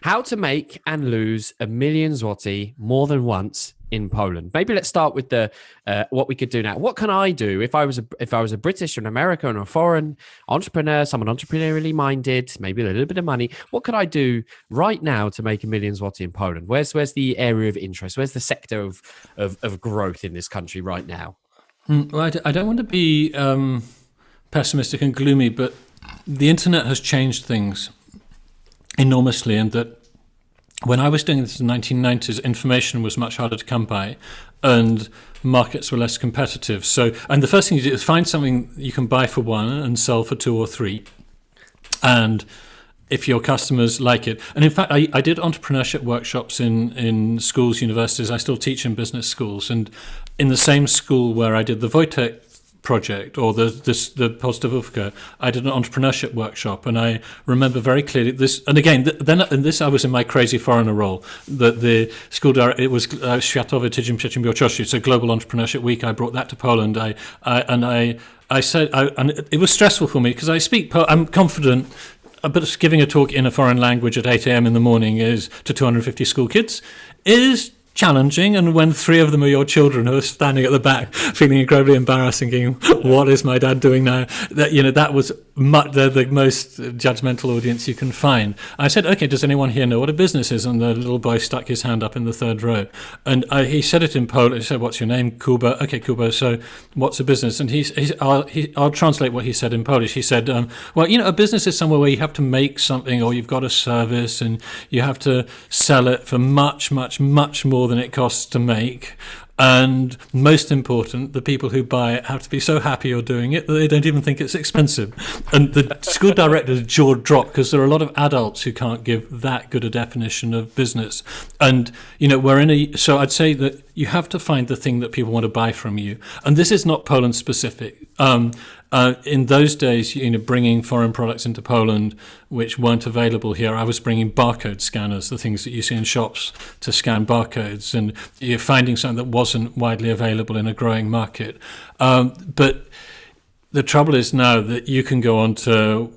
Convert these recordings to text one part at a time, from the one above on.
How to make and lose 1 million zloty more than once in Poland. Maybe let's start with the what we could do now. What can I do if I was a British or an American or a foreign entrepreneur, someone entrepreneurially minded, maybe a little bit of money? What could I do right now to make 1 million zloty in Poland? Where's the area of interest? Where's the sector of growth in this country right now? Well, I don't want to be pessimistic and gloomy, but the internet has changed things enormously, and that when I was doing this in the 1990s, information was much harder to come by and markets were less competitive. So, and the first thing you do is find something you can buy for one and sell for two or three. And if your customers like it. And in fact, I did entrepreneurship workshops in schools, universities. I still teach in business schools. And in the same school where I did the Wojtek project or the Podstawówka, I did an entrepreneurship workshop, and I remember very clearly this. And again, I was in my crazy foreigner role. That the school director, it was Światowy Tydzień Przedsiębiorczości, so Global Entrepreneurship Week. I brought that to Poland. I said, and it was stressful for me because I speak. I'm confident. But giving a talk in a foreign language at 8 a.m. in the morning is to 250 school kids is challenging, and when three of them are your children who are standing at the back feeling incredibly embarrassed, thinking, what is my dad doing now? That was the most judgmental audience you can find. I said, okay, does anyone here know what a business is? And the little boy stuck his hand up in the third row, and he said it in Polish. He said, what's your name? Kuba. Okay, Kuba, so what's a business? And I'll translate what he said in Polish. He said, well, a business is somewhere where you have to make something, or you've got a service and you have to sell it for much, much, much more than it costs to make. And most important, the people who buy it have to be so happy you're doing it that they don't even think it's expensive. And the school director's jaw dropped, because there are a lot of adults who can't give that good a definition of business. And, so I'd say that you have to find the thing that people want to buy from you. And this is not Poland specific. In those days, bringing foreign products into Poland, which weren't available here, I was bringing barcode scanners, the things that you see in shops to scan barcodes, and you're finding something that wasn't widely available in a growing market. But the trouble is now that you can go on to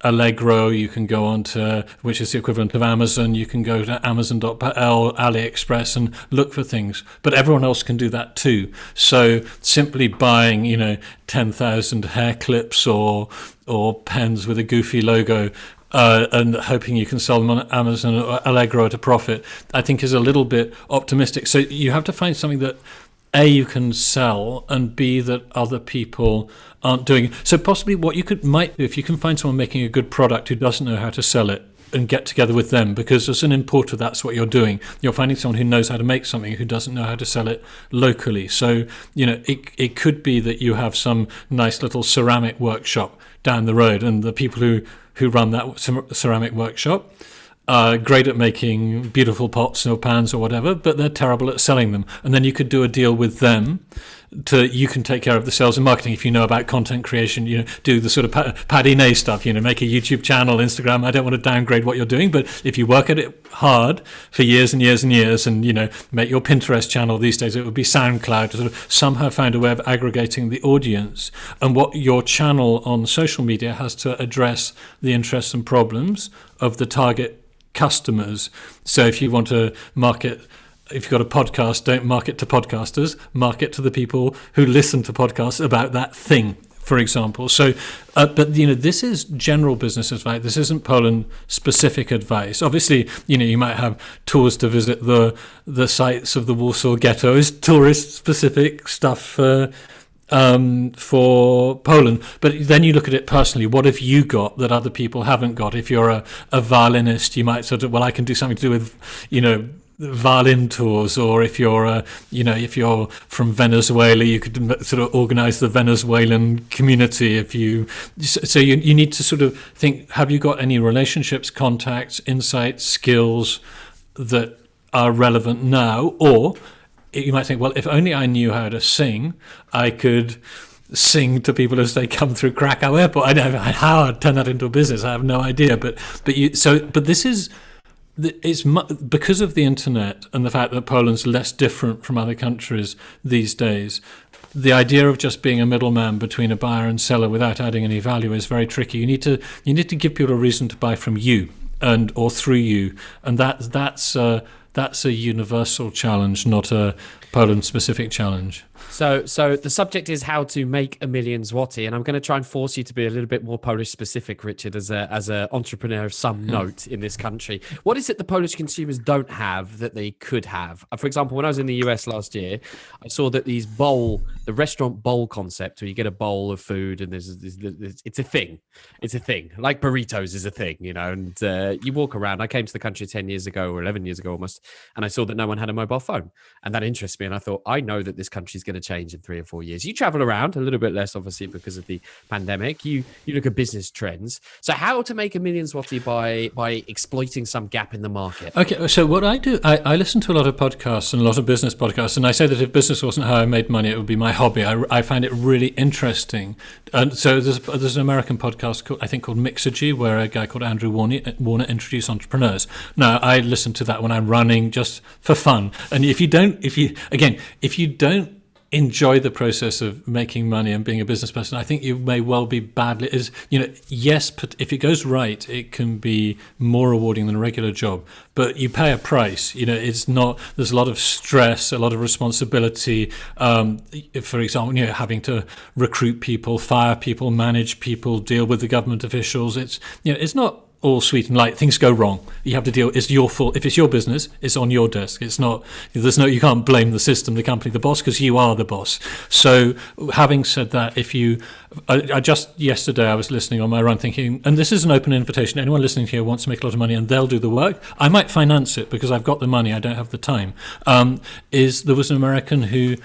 Allegro, you can go on to, which is the equivalent of Amazon, you can go to Amazon.pl, AliExpress, and look for things. But everyone else can do that too. So simply buying, 10,000 hair clips or pens with a goofy logo, and hoping you can sell them on Amazon or Allegro at a profit, I think is a little bit optimistic. So you have to find something that A, you can sell, and B, that other people aren't doing. So possibly what you might do, if you can find someone making a good product who doesn't know how to sell it, and get together with them, because as an importer, that's what you're doing. You're finding someone who knows how to make something who doesn't know how to sell it locally. So, it could be that you have some nice little ceramic workshop down the road, and the people who run that ceramic workshop are great at making beautiful pots or pans or whatever, but they're terrible at selling them. And then you could do a deal with them you can take care of the sales and marketing. If you know about content creation, do the sort of Paddy Nay stuff, make a YouTube channel, Instagram. I don't want to downgrade what you're doing, but if you work at it hard for years and years and years, and make your Pinterest channel, these days it would be SoundCloud, to sort of somehow find a way of aggregating the audience, and what your channel on social media has to address the interests and problems of the target customers. So if you want to market, if you've got a podcast, don't market to podcasters, market to the people who listen to podcasts about that thing, for example. So, but this is general business advice. This isn't Poland specific advice. Obviously, you might have tours to visit the sites of the Warsaw Ghetto as tourist specific stuff for Poland. But then you look at it personally. What have you got that other people haven't got? If you're a violinist, you might sort of, I can do something to do with, violin tours. Or if you're if you're from Venezuela, you could sort of organize the Venezuelan community. So you need to sort of think, have you got any relationships, contacts, insights, skills that are relevant now? Or you might think, well, if only I knew how to sing, I could sing to people as they come through Krakow Airport. I don't know how I'd turn that into a business. I have no idea. But this is, it's because of the internet and the fact that Poland's less different from other countries these days. The idea of just being a middleman between a buyer and seller without adding any value is very tricky. You need to give people a reason to buy from you, and or through you, and that's a universal challenge, not a Poland-specific challenge. So the subject is how to make a million zloty, and I'm going to try and force you to be a little bit more Polish specific, Richard, as a entrepreneur of some note in this country. What is it the Polish consumers don't have that they could have? For example, when I was in the US last year, I saw that the restaurant bowl concept, where you get a bowl of food and it's a thing. It's a thing. Like burritos is a thing, and you walk around. I came to the country 10 years ago or 11 years ago almost, and I saw that no one had a mobile phone, and that interests me. And I thought, I know that this country is going to change in 3 or 4 years. You travel around a little bit less, obviously, because of the pandemic. You look at business trends. So how to make a million zloty by exploiting some gap in the market? Okay, so what I do, I listen to a lot of podcasts and a lot of business podcasts, and I say that if business wasn't how I made money, it would be my hobby. I find it really interesting. And so there's an American podcast called Mixergy, where a guy called Andrew Warner introduced entrepreneurs. Now, I listen to that when I'm running just for fun. And if you don't enjoy the process of making money and being a business person, I think you may well be badly. Yes, but if it goes right, it can be more rewarding than a regular job. But you pay a price. It's not. There's a lot of stress, a lot of responsibility. For example, having to recruit people, fire people, manage people, deal with the government officials. It's not all sweet and light. Things go wrong. You have to deal. It's your fault. If it's your business, it's on your desk. It's not. You can't blame the system, the company, the boss, because you are the boss. So, having said that, I just yesterday I was listening on my run, thinking, and this is an open invitation. Anyone listening here wants to make a lot of money, and they'll do the work. I might finance it because I've got the money. I don't have the time. There was an American who,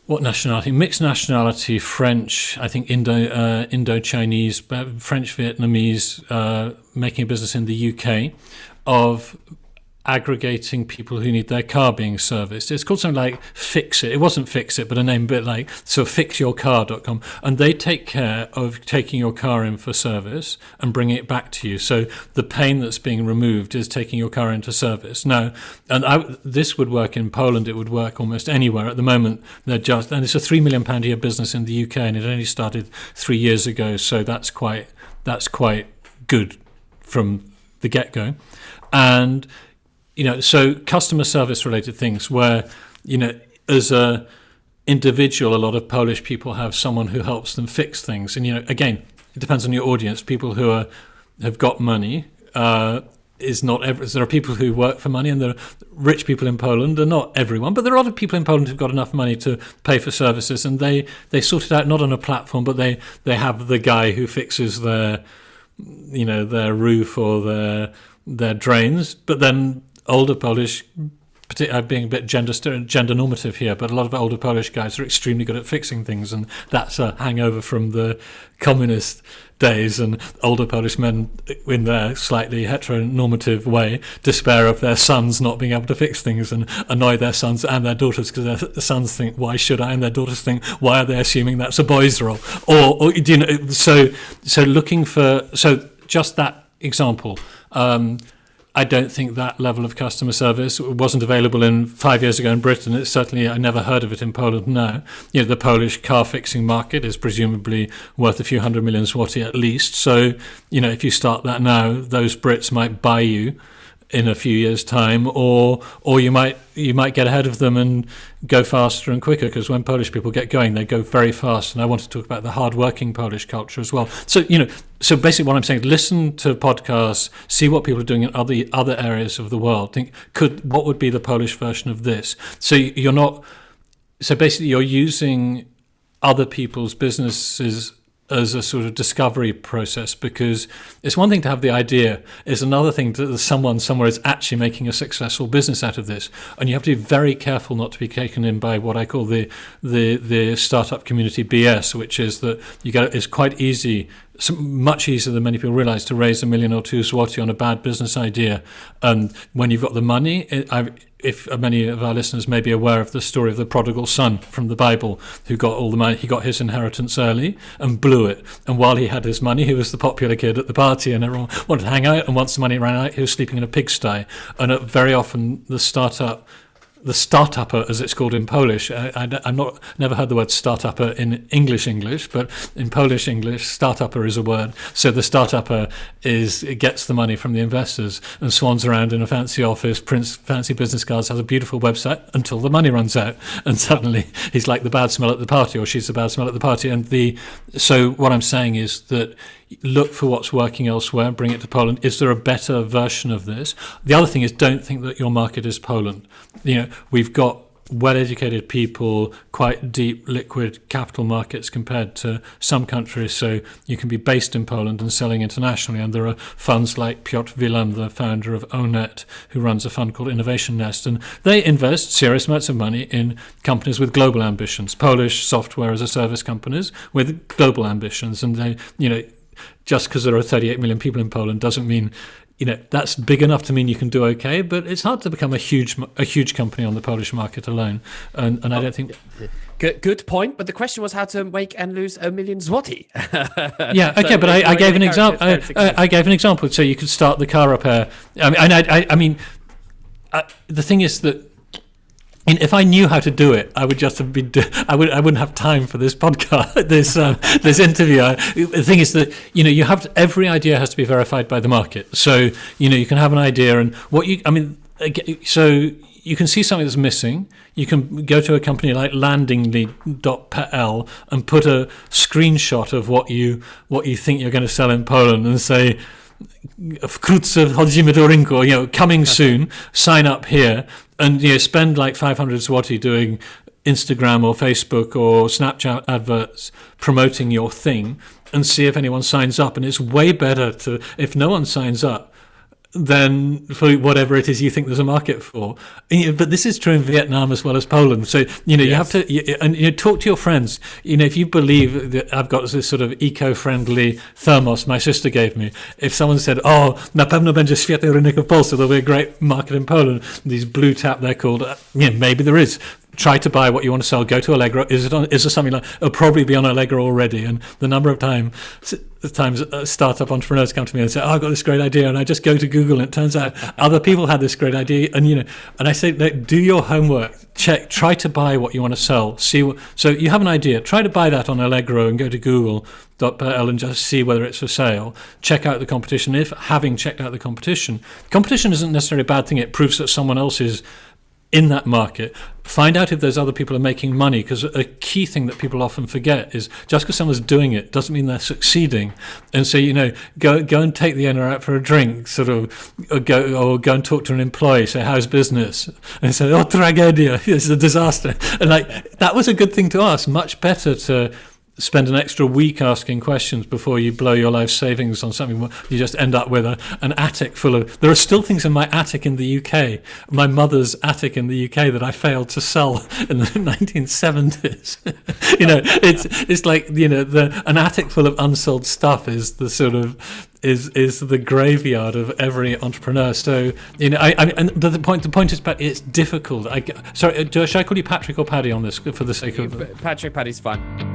what nationality? Mixed nationality, French, I think Indo-Chinese, French, Vietnamese, making a business in the UK of aggregating people who need their car being serviced. It's called something like Fix It. It wasn't Fix It, but a name a bit like, so fixyourcar.com. And they take care of taking your car in for service and bringing it back to you. So the pain that's being removed is taking your car into service. Now, this would work in Poland. It would work almost anywhere. At the moment, and it's a £3 million a year business in the UK, and it only started 3 years ago. So that's quite good from the get-go. And so customer service related things where, as a individual, a lot of Polish people have someone who helps them fix things. And, again, it depends on your audience. People who have got money is not there are people who work for money, and there are rich people in Poland. Are not everyone, but there are a lot of people in Poland who've got enough money to pay for services, and they sort it out not on a platform, but they have the guy who fixes their roof or their drains. But then older Polish, being a bit gender normative here, but a lot of older Polish guys are extremely good at fixing things, and that's a hangover from the communist days. And older Polish men, in their slightly heteronormative way, despair of their sons not being able to fix things and annoy their sons and their daughters because their sons think, "Why should I?" and their daughters think, "Why are they assuming that's a boy's role?" Or so looking for just that example. I don't think that level of customer service wasn't available 5 years ago in Britain. It's certainly, I never heard of it in Poland now. The Polish car fixing market is presumably worth a few hundred million zloty at least. So, if you start that now, those Brits might buy you in a few years' time, or you might get ahead of them and go faster and quicker, because when Polish people get going, they go very fast. And I want to talk about the hard-working Polish culture as well. So basically what I'm saying, listen to podcasts, see what people are doing in other areas of the world. Think, what would be the Polish version of this? So basically you're using other people's businesses as a sort of discovery process, because it's one thing to have the idea, it's another thing that someone somewhere is actually making a successful business out of this. And you have to be very careful not to be taken in by what I call the startup community BS, which is that it's quite easy, much easier than many people realize, to raise $1 million or $2 zloty on a bad business idea. And when you've got the money, if many of our listeners may be aware of the story of the prodigal son from the Bible, who got all the money, he got his inheritance early and blew it. And while he had his money, he was the popular kid at the party, and everyone wanted to hang out. And once the money ran out, he was sleeping in a pigsty. And very often the the startupper, as it's called in Polish. Never heard the word startupper in English, but in Polish English, startupper is a word. So the startupper gets the money from the investors and swans around in a fancy office, prints fancy business cards, has a beautiful website until the money runs out, and suddenly he's like the bad smell at the party, or she's the bad smell at the party. So what I'm saying is that look for what's working elsewhere, bring it to Poland. Is there a better version of this? The other thing is, don't think that your market is Poland. We've got well-educated people, quite deep, liquid capital markets compared to some countries. So you can be based in Poland and selling internationally. And there are funds like Piotr Wilam, the founder of Onet, who runs a fund called Innovation Nest. And they invest serious amounts of money in companies with global ambitions, Polish software as a service companies with global ambitions. And they, just because there are 38 million people in Poland doesn't mean that's big enough to mean you can do okay, but it's hard to become a huge company on the Polish market alone. And I don't think. Good point. But the question was how to make and lose 1 million zloty. Yeah, okay, but I gave an example. I gave an example. So you could start the car repair. I mean, the thing is that. If I knew how to do it, I would just have been. I wouldn't have time for this podcast, this interview. The thing is that you have every idea has to be verified by the market. So you can have an idea and so you can see something that's missing. You can go to a company like landingly.pl and put a screenshot of what you think you're going to sell in Poland and say, wkrótce wchodzimy do rynku, coming soon, sign up here, and spend like 500 zloty doing Instagram or Facebook or Snapchat adverts promoting your thing and see if anyone signs up. And it's way better if no one signs up, than for whatever it is you think there's a market for. But this is true in Vietnam as well as Poland. So, you have to talk to your friends. If you believe that I've got this sort of eco-friendly thermos my sister gave me, if someone said, na pewno będzie świetny rynek w Polsce, there'll be a great market in Poland, these blue tap they're called, maybe there is. Try to buy what you want to sell. Go to Allegro. Is there something like? It'll probably be on Allegro already. And the number of times startup entrepreneurs come to me and say, "I've got this great idea," and I just go to Google, and it turns out other people had this great idea. And and I say, do your homework. Check. Try to buy what you want to sell. So you have an idea. Try to buy that on Allegro and go to Google.pl and just see whether it's for sale. Check out the competition. If having checked out the competition isn't necessarily a bad thing. It proves that someone else is in that market. Find out if those other people are making money, because a key thing that people often forget is just because someone's doing it doesn't mean they're succeeding. And so go and take the owner out for a drink, or go and talk to an employee, say, how's business, and say, tragedia, it's a disaster. And that was a good thing to ask. Much better to spend an extra week asking questions before you blow your life savings on something. You just end up with an attic full of. There are still things in my attic in the UK, my mother's attic in the UK, that I failed to sell in the 1970s. It's like an attic full of unsold stuff is the sort of is the graveyard of every entrepreneur. So and the point is, it's difficult. Should I call you Patrick or Paddy on this for the sake of Patrick? Paddy's fine.